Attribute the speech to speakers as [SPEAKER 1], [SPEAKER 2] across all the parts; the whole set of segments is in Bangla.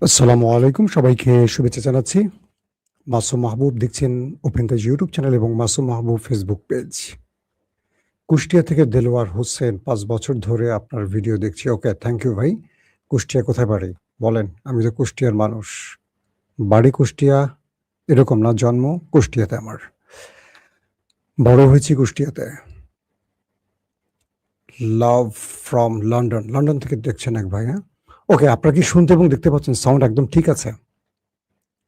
[SPEAKER 1] আসসালামু আলাইকুম, সবাইকে শুভেচ্ছা জানাচ্ছি। মাসুম মাহবুব দেখছেন ওপেন দ্য ইউটিউব চ্যানেল এবং মাসুম মাহবুব ফেসবুক পেজ। কুষ্টিয়া থেকে দেলোয়ার হোসেন ৫ বছর ধরে আপনার ভিডিও দেখছি। ওকে, থ্যাংক ইউ ভাই। কুষ্টিয়া কোথায় বাড়ি? বলেন। আমি তো কুষ্টিয়ার মানুষ। বাড়ি কুষ্টিয়া এরকম না, জন্ম কুষ্টিয়াতে আমার। বড় হয়েছি কুষ্টিয়াতে। Love from London. লন্ডন থেকে দেখছেন এক ভাই, হ্যাঁ? ওকে, আপনারা কি শুনতে এবং দেখতে পাচ্ছেন? সাউন্ড একদম ঠিক আছে?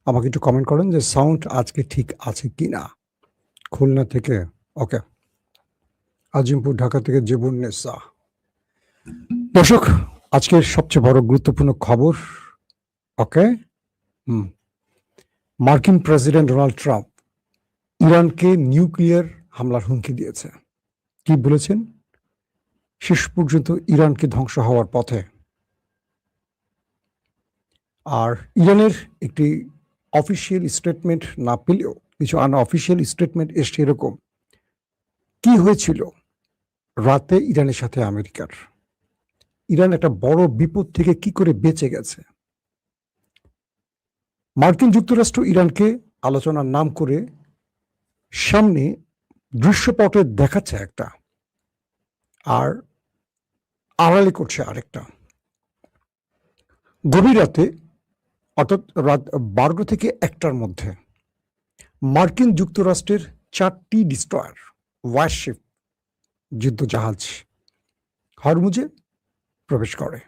[SPEAKER 1] আমাকে একটু কমেন্ট করেন যে সাউন্ড আজকে ঠিক আছে কিনা। খুলনা থেকে, ওকে। আজিমপুর, ঢাকা থেকে জেবুন্নেসা। দর্শক, আজকের সবচেয়ে বড় গুরুত্বপূর্ণ খবর, ওকে। মার্কিন প্রেসিডেন্ট ডোনাল্ড ট্রাম্প ইরানকে নিউক্লিয়ার হামলার হুমকি দিয়েছে। কি বলেছেন? শেষ পর্যন্ত ইরানকে ধ্বংস হওয়ার পথে। আর ইরানের একটি অফিসিয়াল স্টেটমেন্ট না পেলেও কিছু আনঅফিসিয়াল স্টেটমেন্ট এসছে এরকম। কি হয়েছিল রাতে ইরানের সাথে আমেরিকার? ইরান একটা বড় বিপদ থেকে কি করে বেঁচে গেছে? মার্কিন যুক্তরাষ্ট্র ইরানকে আলোচনার নাম করে সামনে দৃশ্যপটে দেখাচ্ছে একটা, আর আড়ালে করছে আরেকটা। গভীর রাতে, অর্থাৎ রাত 12টা থেকে 1টার মধ্যে মার্কিন যুক্তরাষ্ট্রের 4টি ডিস্ট্রয়ার, ওয়ারশিপ, যুদ্ধ জাহাজ হরমুজে প্রবেশ করে।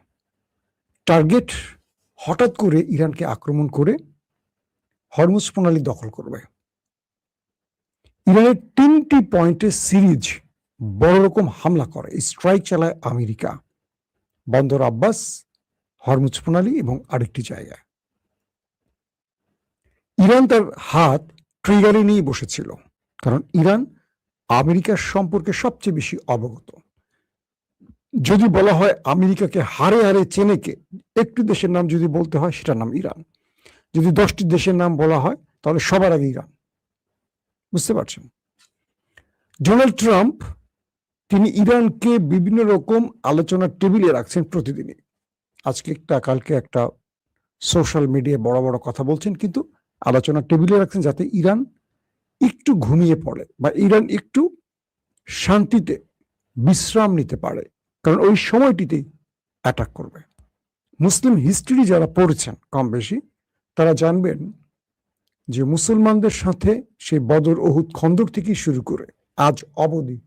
[SPEAKER 1] টার্গেট হঠাৎ করে ইরানকে আক্রমণ করে হরমুজ প্রণালী দখল করবে। ইরানের 3টি পয়েন্টে সিরিজ বড় রকম হামলা করে, স্ট্রাইক চালায় আমেরিকা। বন্দর আব্বাস, হরমুজ প্রণালী এবং আরেকটি জায়গায়। ইরান তার হাত ট্রিগারে নিয়ে বসেছিল, কারণ ইরান আমেরিকার সম্পর্কে সবচেয়ে বেশি অবগত। যদি বলা হয় আমেরিকাকে হারে হারে চেনে কে, একটি দেশের নাম যদি বলতে হয় সেটার নাম ইরান। যদি 10টি দেশের নাম বলা হয় তাহলে সবার আগে ইরান। বুঝতে পারছেন? ডোনাল্ড ট্রাম্প তিনি ইরানকে বিভিন্ন রকম আলোচনার টেবিলে রাখছেন প্রতিদিনই। আজকে একটা, কালকে একটা, সোশ্যাল মিডিয়ায় বড় বড় কথা বলছেন, কিন্তু আলোচনার টেবিলে রাখছেন যাতে ইরান একটু ঘুমিয়ে পড়ে বা ইরান একটু শান্তিতে বিশ্রাম নিতে পারে, কারণ ওই সময়টিতেই অ্যাটাক করবে। মুসলিম হিস্ট্রি যারা পড়েছেন কম বেশি, তারা জানবেন যে মুসলমানদের সাথে সেই বদর, উহুদ, খন্দক থেকে শুরু করে আজ অবধি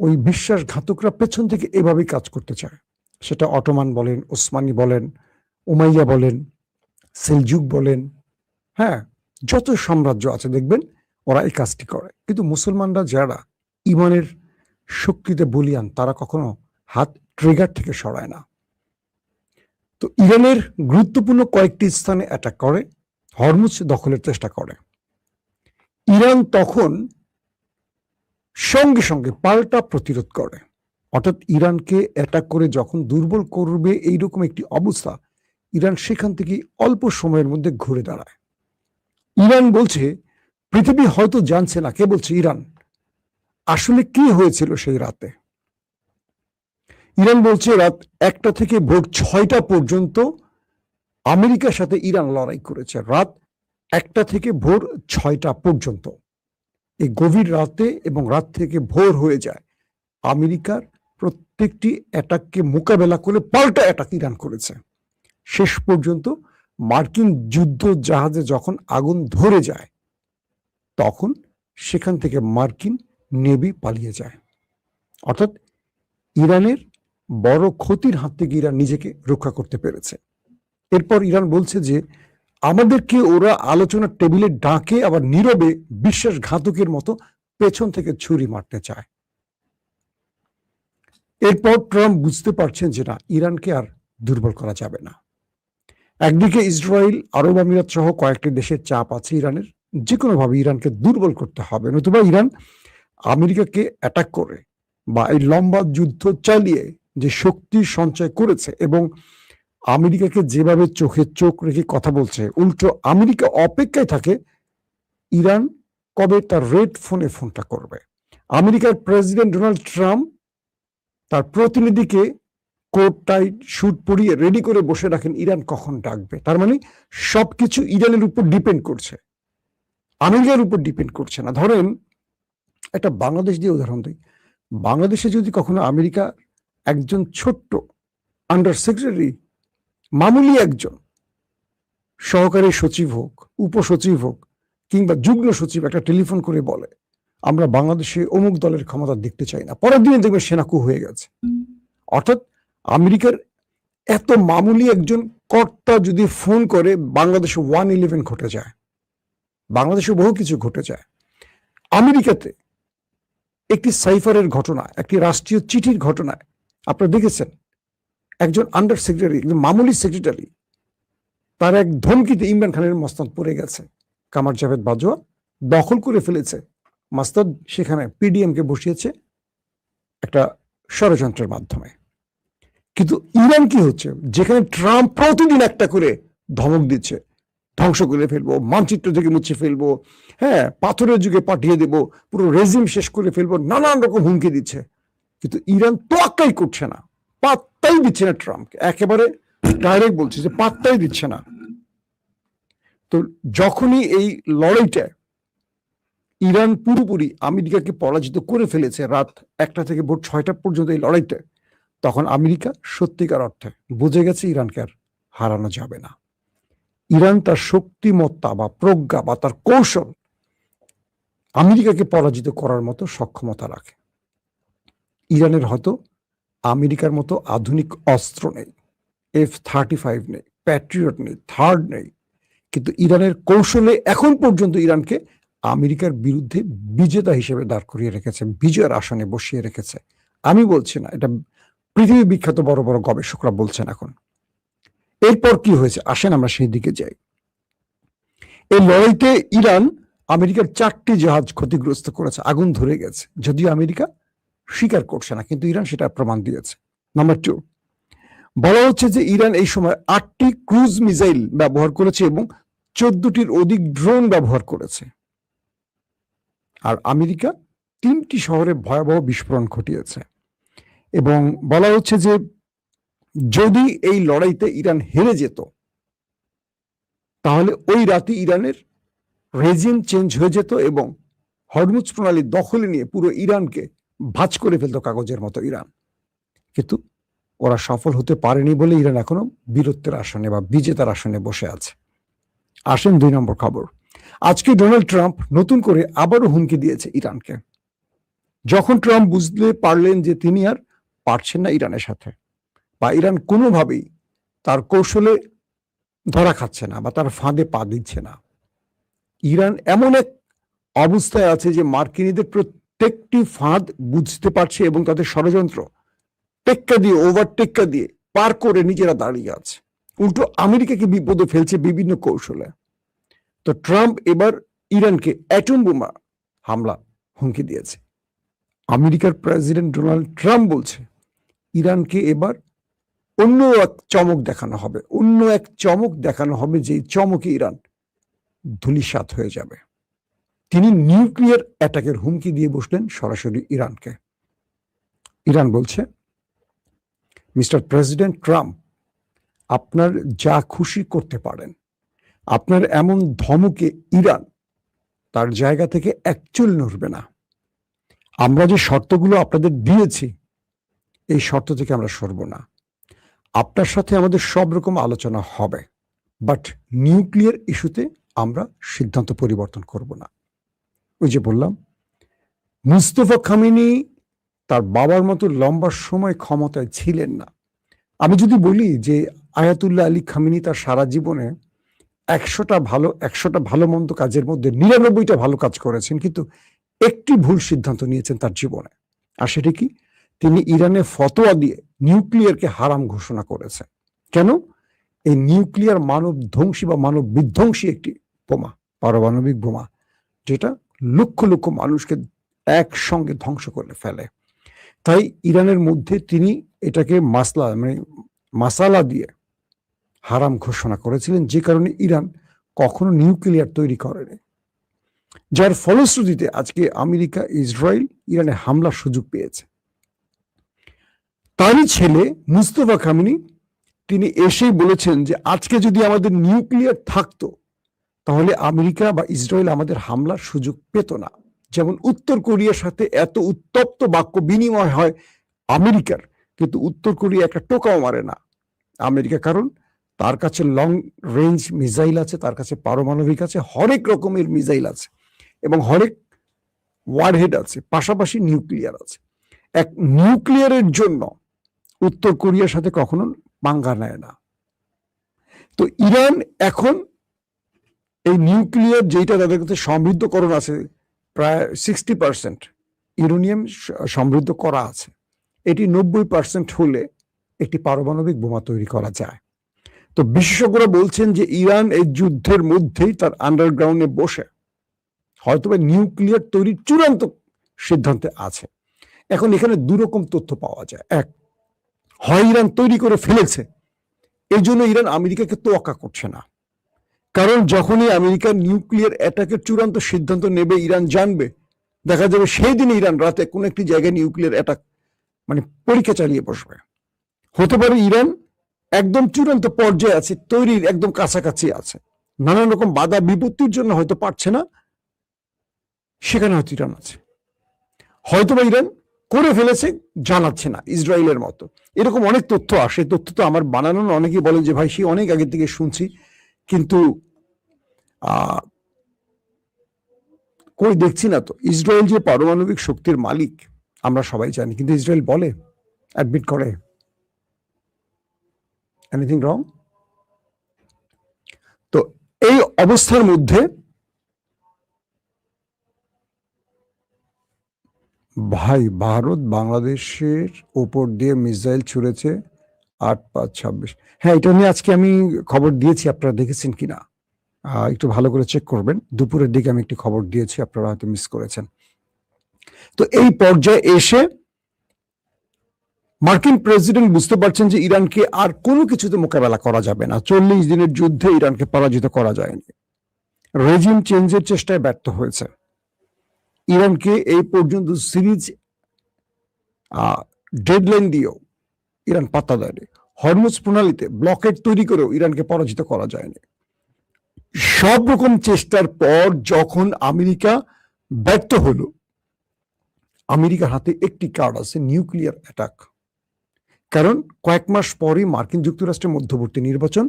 [SPEAKER 1] ওই বিশ্বাসঘাতকরা পেছন থেকে এভাবেই কাজ করতে চায়। সেটা অটোমান বলেন, ওসমানী বলেন, উমাইয়া বলেন, সেলজুক বলেন, হ্যাঁ, যত সাম্রাজ্য আছে দেখবেন ওরা এই কাজটি করে। কিন্তু মুসলমানরা যারা ইমানের শক্তিতে বলিয়ান, তারা কখনো হাত ট্রিগার থেকে সরায় না। তো ইরানের গুরুত্বপূর্ণ কয়েকটি স্থানে অ্যাটাক করে, হরমুজ দখলের চেষ্টা করে। ইরান তখন সঙ্গে সঙ্গে পাল্টা প্রতিরোধ করে, অর্থাৎ ইরানকে অ্যাটাক করে যখন দুর্বল করবে এইরকম একটি অবস্থা, ইরান সেখান থেকে অল্প সময়ের মধ্যে ঘুরে দাঁড়ায়। ইরান বলছে পৃথিবী হয়তো জানছে না, কে বলছে? ইরান। আসলে কি হয়েছিল সেই রাতে? ইরান বলছে রাত 1টা থেকে ভোর 6টা পর্যন্ত আমেরিকার সাথে ইরান লড়াই করেছে। রাত 1টা থেকে ভোর 6টা পর্যন্ত, এই গভীর রাতে এবং রাত থেকে ভোর হয়ে যায়, আমেরিকার প্রত্যেকটি অ্যাটাককে মোকাবেলা করে পাল্টা অ্যাটাক ইরান করেছে। শেষ পর্যন্ত মার্কিন যুদ্ধ জাহাজে যখন আগুন ধরে যায়, তখন সেখান থেকে মার্কিন নেভি পালিয়ে যায়। অর্থাৎ ইরানের বড় ক্ষতির হাত থেকে ইরান নিজেকে রক্ষা করতে পেরেছে। এরপর ইরান বলছে যে আমাদেরকে ওরা আলোচনার টেবিলে ডাকে, আবার নীরবে বিশ্বাসঘাতকের মতো পেছন থেকে ছুরি মারতে চায়। এরপর ট্রাম্প বুঝতে পারছেন যে না, ইরানকে আর দুর্বল করা যাবে না। একদিকে ইসরায়েল, আরব আমিরাত সহ কয়েকটি দেশের চাপ আছে ইরানের, যে কোনোভাবে ইরানকে দুর্বল করতে হবে, নতুবা ইরান আমেরিকাকে অ্যাটাক করে বা এই লম্বা যুদ্ধ চালিয়ে যে শক্তি সঞ্চয় করেছে এবং আমেরিকাকে যেভাবে চোখে চোখ রেখে কথা বলছে, উল্টো আমেরিকা অপেক্ষায় থাকে ইরান কবে তার রেড ফোনে ফোনটা করবে। আমেরিকার প্রেসিডেন্ট ডোনাল্ড ট্রাম্প তার প্রতিনিধিকে কোট টাইট শুট পরিয়ে রেডি করে বসে রাখেন ইরান কখন ডাকবে। তার মানে সবকিছু ইরানের উপর ডিপেন্ড করছে, আমেরিকার উপর ডিপেন্ড করছে না। ধরেন একটা বাংলাদেশ দিয়ে উদাহরণ দিই, বাংলাদেশে যদি কখনো আমেরিকা একজন ছোট্ট আন্ডার সেক্রেটারি, মামুলি একজন সহকারী সচিব হোক, উপসচিব হোক কিংবা যুগ্ম সচিব একটা টেলিফোন করে বলে আমরা বাংলাদেশে অমুক দলের ক্ষমতা দেখতে চাই না, পরের দিনে দেখবে সেনাকু হয়ে গেছে। অর্থাৎ আমেরিকার এত মামুলি একজন কর্তা যদি ফোন করে, বাংলাদেশে 111 ঘটে যায়, বাংলাদেশে বহু কিছু ঘটে যায়। আমেরিকাতে একটি সাইফারের ঘটনা, একটি রাষ্ট্রীয় চিঠির ঘটনায় আপনারা দেখেছেন একজন আন্ডার সেক্রেটারি, একজন মামুলি সেক্রেটারি, তার এক ধমকিতে ইমরান খানের মসনদ পড়ে গেছে। কামার জাভেদ বাজওয়া দখল করে ফেলেছে মসনদ, সেখানে পিডিএম কে বসিয়েছে একটা ষড়যন্ত্রের মাধ্যমে। কিন্তু ইরান কি হচ্ছে, যেখানে ট্রাম্প প্রতিদিন একটা করে ধমক দিচ্ছে, ধ্বংস করে ফেলবো, মানচিত্র থেকে মুছে ফেলবো, হ্যাঁ পাথরের যুগে পাঠিয়ে দেব, পুরো রেজিম শেষ করে ফেলবো, নানান রকম হুমকি দিচ্ছে, কিন্তু ইরান তোয়াক্কাই করছে না, পাত্তাই দিচ্ছে না ট্রাম্পকে, একেবারে ডাইরেক্ট বলছে যে পাত্তাই দিচ্ছে না। তো যখনই এই লড়াইটা ইরান পুরোপুরি আমেরিকাকে পরাজিত করে ফেলেছে, রাত 1টা থেকে ভোর 6টা পর্যন্ত এই লড়াইটা, তখন আমেরিকা সত্যিকার অর্থে বুঝে গেছে ইরানকে আর হারানো যাবে না। ইরান তার শক্তিমত্তা বা প্রজ্ঞা বা তার কৌশল আমেরিকাকে পরাজিত করার মতো সক্ষমতা রাখে। ইরানের হয়তো আমেরিকার মতো আধুনিক অস্ত্র নেই, F-35 নেই, প্যাট্রিয়ট নেই, থার্ড নেই, কিন্তু ইরানের কৌশলে এখন পর্যন্ত ইরানকে আমেরিকার বিরুদ্ধে বিজেতা হিসেবে দাঁড় করিয়ে রেখেছে, বিজয়ের আসনে বসিয়ে রেখেছে। আমি বলছি না, এটা পৃথিবী বিখ্যাত বড় বড় গবেষকরা বলছেন। এখন এরপর কি হয়েছে আসেন আমরা সেই দিকে যাই। এই লড়াইতে ইরান আমেরিকার 4টি জাহাজ ক্ষতিগ্রস্ত করেছে, আগুন ধরে গেছে, যদিও আমেরিকা স্বীকার করছে না, কিন্তু ইরান সেটা প্রমাণ দিয়েছে। নাম্বার 2, বলা হচ্ছে যে ইরান এই সময় 8টি ক্রুজ মিসাইল ব্যবহার করেছে এবং 14টির অধিক ড্রোন ব্যবহার করেছে। আর আমেরিকা 3টি শহরে ভয়াবহ বিস্ফোরণ ঘটিয়েছে। এবং বলা হচ্ছে যে যদি এই লড়াইতে ইরান হেরে যেত, তাহলে ওই রাতে ইরানের রেজিম চেঞ্জ হয়ে যেত এবং হরমুজ প্রণালী দখলে নিয়ে পুরো ইরানকে ভাঁজ করে ফেলতো কাগজের মতো ইরান। কিন্তু ওরা সফল হতে পারেনি বলে ইরান এখনো বীরত্বের আসনে বা বিজেতার আসনে বসে আছে। আসেন 2 নম্বর খবর। আজকে ডোনাল্ড ট্রাম্প নতুন করে আবারও হুমকি দিয়েছে ইরানকে। যখন ট্রাম্প বুঝতে পারলেন যে তিনি আর পারছেন না ইরানের সাথে, বা ইরান কোনোভাবেই তার কৌশলে ধরা খাচ্ছে না বা তার ফাঁদে পা দিচ্ছে না, ইরান এমন এক অবস্থায় আছে যে মার্কিনীদের প্রত্যেকটি ফাঁদ বুঝতে পারছে এবং তাদের ষড়যন্ত্র টেক্কা দিয়ে, ওভারটেক্কা দিয়ে পার করে নিজেরা দাঁড়িয়ে আছে, উল্টো আমেরিকাকে বিপদে ফেলছে বিভিন্ন কৌশলে। তো ট্রাম্প এবার ইরানকে অ্যাটম বোমা হামলা হুমকি দিয়েছে। আমেরিকার প্রেসিডেন্ট ডোনাল্ড ট্রাম্প বলছে ইরানকে এবার অন্য এক চমক দেখানো হবে, অন্য এক চমক দেখানো হবে, যে চমকে ইরান ধূলিসাৎ হয়ে যাবে। তিনি নিউক্লিয়ার অ্যাটাকের হুমকি দিয়ে বসলেন সরাসরি ইরানকে। ইরান বলছে, মিস্টার প্রেসিডেন্ট ট্রাম্প, আপনার যা খুশি করতে পারেন, আপনার এমন ধমকে ইরান তার জায়গা থেকে একচুল নড়বে না। আমরা যে শর্তগুলো আপনাদের দিয়েছি, এই শর্ত থেকে আমরা সরব না। আপনার সাথে আমাদের সব রকম আলোচনা হবে, বাট নিউক্লিয়ার ইস্যুতে আমরা সিদ্ধান্ত পরিবর্তন করব না। ওই যে বললাম, মুস্তফা খামেনি তার বাবার মতো লম্বা সময় ক্ষমতায় ছিলেন না। আমি যদি বলি যে আয়াতুল্লাহ আলী খামেনি তার সারা জীবনে 100টা ভালো মন্দ কাজের মধ্যে 99টা ভালো কাজ করেছেন, কিন্তু একটি ভুল সিদ্ধান্ত নিয়েছেন তার জীবনে। আর সেটা কি? তিনি ইরানে ফতোয়া দিয়ে নিউক্লিয়ারকে হারাম ঘোষণা করেছেন। কেন? এই নিউক্লিয়ার মানব ধ্বংসী বা মানব বিধ্বংসী একটি বোমা, পারমাণবিক বোমা, যেটা লক্ষ লক্ষ মানুষকে একসঙ্গে ধ্বংস করে ফেলে। তাই ইরানের মধ্যে তিনি এটাকে মাসালা দিয়ে হারাম ঘোষণা করেছিলেন, যে কারণে ইরান কখনো নিউক্লিয়ার তৈরি করেনি। যার ফলশ্রুতিতে আজকে আমেরিকা, ইসরায়েল ইরানে হামলার সুযোগ পেয়েছে। তারই ছেলে মুস্তফা খামেনি তিনি এসেই বলেছেন যে আজকে যদি আমাদের নিউক্লিয়ার থাকতো তাহলে আমেরিকা বা ইসরায়েল আমাদের হামলার সুযোগ পেত না। যেমন উত্তর কোরিয়ার সাথে এত উত্তপ্ত বাক্য বিনিময় হয় আমেরিকার, কিন্তু উত্তর কোরিয়া একটা টোকাও মারে না আমেরিকা, কারণ তার কাছে লং রেঞ্জ মিসাইল আছে, তার কাছে পারমাণবিক আছে, হরেক রকমের মিসাইল আছে এবং হরেক ওয়ারহেড আছে, পাশাপাশি নিউক্লিয়ার আছে। এক নিউক্লিয়ারের জন্য উত্তর কোরিয়ার সাথে কখনো পাঙ্গা নেয় না। তো ইরান এখন এই নিউক্লিয়ার যেটা তাদের কাছে সমৃদ্ধকরণ আছে, প্রায় 60% ইউরেনিয়াম সমৃদ্ধ করা আছে, এটি 90% হলে একটি পারমাণবিক বোমা তৈরি করা যায়। তো বিশেষজ্ঞরা বলছেন যে ইরান এই যুদ্ধের মধ্যেই তার আন্ডারগ্রাউন্ডে বসে হয়তোবা নিউক্লিয়ার তৈরির চূড়ান্ত সিদ্ধান্তে আছে। এখন এখানে দুরকম তথ্য পাওয়া যায়। এক, হয় ইরান তৈরি করে ফেলেছে, এই জন্য ইরান আমেরিকাকে তোয়াক্কা করছে না, কারণ যখনই আমেরিকার নিউক্লিয়ার অ্যাটাকের চূড়ান্ত সিদ্ধান্ত নেবে ইরান জানবে, দেখা যাবে সেই দিন ইরান রাতে কোন একটি জায়গায় নিউক্লিয়ার অ্যাটাক মানে পরীক্ষা চালিয়ে বসবে। হতে পারে ইরান একদম চূড়ান্ত পর্যায়ে আছে, তৈরির একদম কাছাকাছি আছে, নানান রকম বাধা বিপত্তির জন্য হয়তো পারছে না, সেখানে হয়তো ইরান আছে, হয়তোবা ইরান করে ফেলেছে জানাচ্ছে না, ইসরায়েলের মতো। এরকম অনেক তথ্য আসে, তথ্য তো আমার বানানো না, অনেকেই বলেন যে ভাই সে অনেক আগে থেকে শুনছি, কিন্তু কই দেখছি না তো। ইসরায়েল যে পারমাণবিক শক্তির মালিক আমরা সবাই জানি, কিন্তু ইসরায়েল বলে, অ্যাডমিট করে। Anything wrong? তো এই অবস্থার মধ্যে ভাই ভারত বাংলাদেশের উপর দিয়ে মিসাইল ছুড়েছে 8-5-26। হ্যাঁ, এটা নিয়ে আজকে আমি খবর দিয়েছি, আপনারা দেখেছেন কিনা একটু ভালো করে চেক করবেন। দুপুরের দিকে আমি একটি খবর দিয়েছি, আপনারা হয়তো মিস করেছেন। তো এই পর্যায়ে এসে মার্কিন প্রেসিডেন্ট বুঝতে পারছেন যে ইরানকে আর কোনো কিছুতে মোকাবেলা করা যাবে না। 40 দিনের যুদ্ধে ইরানকে পরাজিত করা যায়নি, রেজিম চেঞ্জের চেষ্টায় ব্যর্থ হয়েছে। ইরানকে এই পর্যন্ত সিরিজ ডেডলাইন দিয়েও ইরান পাত্তা দেয়নি, হরমুজ প্রণালীতে ব্লকেট তৈরি করেও ইরানকে পরাজিত করা যায়নি। সব রকম চেষ্টার পর যখন আমেরিকা ব্যর্থ হলো, আমেরিকার হাতে একটি কার্ড আছে, নিউক্লিয়ার অ্যাটাক। কারণ কয়েক মাস পরে মার্কিন যুক্তরাষ্ট্রের মধ্যবর্তী নির্বাচন,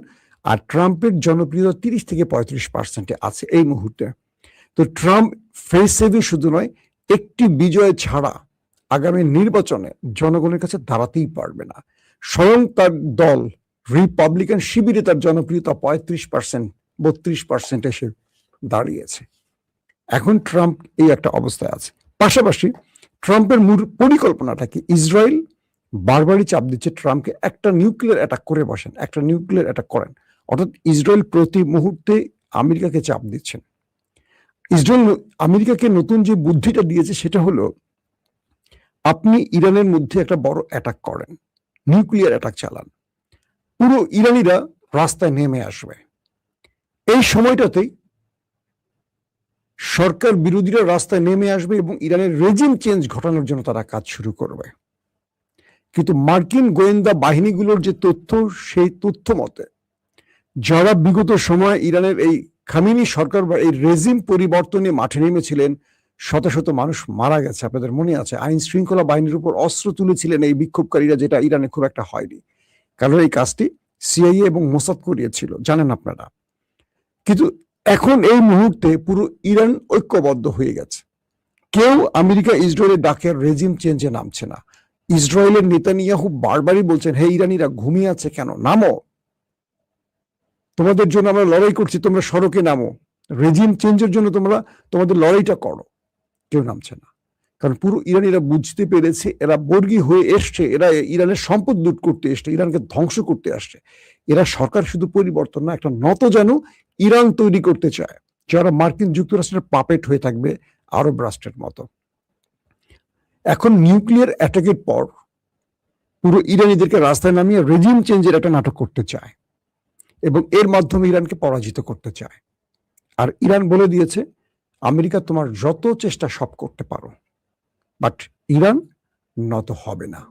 [SPEAKER 1] আর ট্রাম্পের জনপ্রিয়তা 30-35% আছে এই মুহূর্তে। তো ট্রাম্প ফেস সেভিং শুধু নয়, একটি বিজয় ছাড়া আগামী নির্বাচনে জনগণের কাছে দাঁড়াতেই পারবে না। স্বয়ং তার দল রিপাবলিকান শিবিরে তার জনপ্রিয়তা 35%-32% এসে দাঁড়িয়েছে। এখন ট্রাম্প এই একটা অবস্থায় আছে। পাশাপাশি ট্রাম্পের মূল পরিকল্পনাটা কি? ইসরায়েল বারবারই চাপ দিচ্ছে ট্রাম্পকে, একটা নিউক্লিয়ার অ্যাটাক করে বসেন, একটা নিউক্লিয়ার অ্যাটাক করেন। অর্থাৎ ইসরায়েল প্রতি মুহূর্তে আমেরিকাকে চাপ দিচ্ছেন। ইসরায়েল আমেরিকাকে নতুন যে বুদ্ধিটা দিয়েছে সেটা হলো, আপনি ইরানের মধ্যে একটা বড় অ্যাটাক করেন, নিউক্লিয়ার অ্যাটাক চালান, পুরো ইরানিরা রাস্তায় নেমে আসবে। এই সময়টাতেই সরকার বিরোধীরা রাস্তায় নেমে আসবে এবং ইরানের রেজিম চেঞ্জ ঘটানোর জন্য তারা কাজ শুরু করবে। কিন্তু মার্কিন গোয়েন্দা বাহিনীগুলোর যে তথ্য, সেই তথ্য মতে যারা বিগত সময় ইরানের এই খামেনি সরকার বা এই রেজিম পরিবর্তনে মাঠে নেমেছিলেন, শত শত মানুষ মারা গেছে। আপনাদের মনে আছে, আইন শৃঙ্খলা বাহিনীর উপর অস্ত্র তুলেছিলেন এই বিক্ষোভকারীরা, যেটা ইরানে খুব একটা হয়নি, কারণ এই কাজটি সিআইএ এবং মোসাদ করিয়েছিল, জানেন আপনারা। কিন্তু এখন এই মুহূর্তে পুরো ইরান ঐক্যবদ্ধ হয়ে গেছে। কেউ আমেরিকা ইসরায়েলের ডাকে রেজিম চেঞ্জে নামছে না। ইসরায়েলের নেতানিয়াহু বারবারই বলছেন, হে ইরানিরা ঘুমিয়ে আছে কেন, নামো, তোমাদের জন্য আমরা লড়াই করছি, তোমরা সড়কে নামো, রেজিম চেঞ্জের জন্য তোমরা তোমাদের লড়াইটা করো। কেউ নামছে না, কারণ পুরো ইরানিরা বুঝতে পেরেছে এরা বর্গী হয়ে এসছে, এরা ইরানের সম্পদ লুট করতে এসছে, ইরানকে ধ্বংস করতে আসছে। এরা সরকার শুধু পরিবর্তন না, একটা নতজানু ইরান তৈরি করতে চায়, যারা মার্কিন যুক্তরাষ্ট্রের পাপেট হয়ে থাকবে আরব রাষ্ট্রের মতো। এখন নিউক্লিয়ার অ্যাটাকের পর পুরো ইরানিদেরকে রাস্তায় নামিয়ে রেজিম চেঞ্জের একটা নাটক করতে চায় এবং এর মাধ্যমে ইরানকে পরাজিত করতে চায়। আর ইরান বলে দিয়েছে, আমেরিকা তোমার যত চেষ্টা সব করতে পারো, বাট ইরান নত হবে না।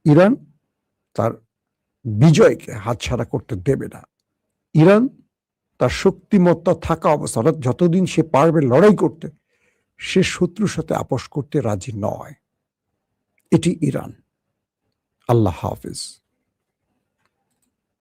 [SPEAKER 1] ইরান তার বিজয়কে হাতছাড়া করতে দেবে না। ইরান তার শক্তিমত্তা থাকা অবস্থা, অর্থাৎ যতদিন সে পারবে লড়াই করতে, সে শত্রুর সাথে আপোষ করতে রাজি নয়। এটি ইরান। আল্লাহ হাফিজ।